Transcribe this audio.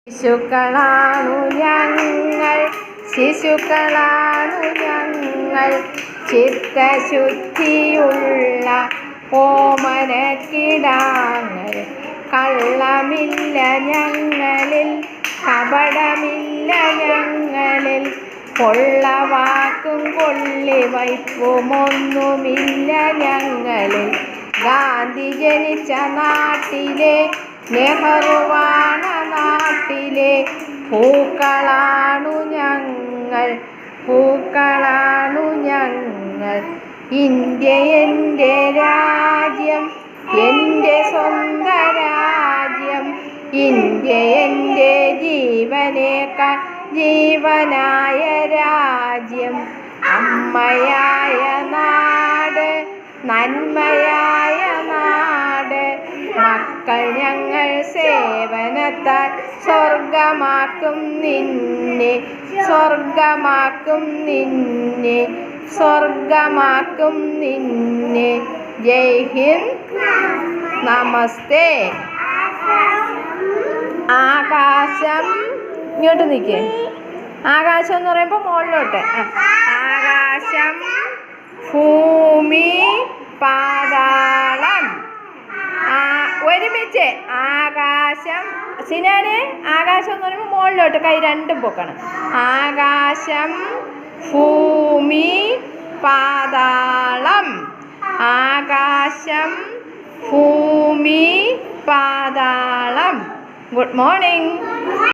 ശിശുക്കളാണു ഞങ്ങൾ ചിത്തശുദ്ധിയുള്ള ഓമനക്കിടാങ്ങൾ. കള്ളമില്ല ഞങ്ങളിൽ, കപടമില്ല ഞങ്ങളിൽ, കൊള്ളവാക്കും കൊള്ളിവയ്പുമൊന്നുമില്ല ഞങ്ങളിൽ. ഗാന്ധി ജനിച്ച നാട്ടിലെ, നെഹ്റുവാണ നാട്ടിലെ പൂക്കളാണു ഞങ്ങൾ, പൂക്കളാണു ഞങ്ങൾ. ഇന്ത്യ എൻ്റെ രാജ്യം, എൻ്റെ സ്വന്ത രാജ്യം. ഇന്ത്യ എൻ്റെ ജീവനേക്കാൾ ജീവനായ രാജ്യം. അമ്മയായ നാട്, നന്മയായ നാട്. മക്കൾ ഞങ്ങൾ സേവനത്താൽ സ്വർഗമാക്കും നിന്നെ, സ്വർഗമാക്കും നിന്നെ, സ്വർഗമാക്കും നിന്നെ. ജയ് ഹിന്ദ്, നമസ്തേ. ആകാശം, ഇങ്ങോട്ട് നിൽക്കേ. ആകാശം എന്ന് പറയുമ്പോൾ മുകളിലോട്ട്. ആകാശം, ഭൂമി, പാതാളം. ഒരുമിച്ച് ആകാശം. സിനാനെ, ആകാശം എന്ന് പറയുമ്പോൾ മുകളിലോട്ട് കൈ രണ്ടും പൊക്കണം. ആകാശം, ഭൂമി, പാതാളം. ആകാശം, ഭൂമി, പാതാളം. Good morning.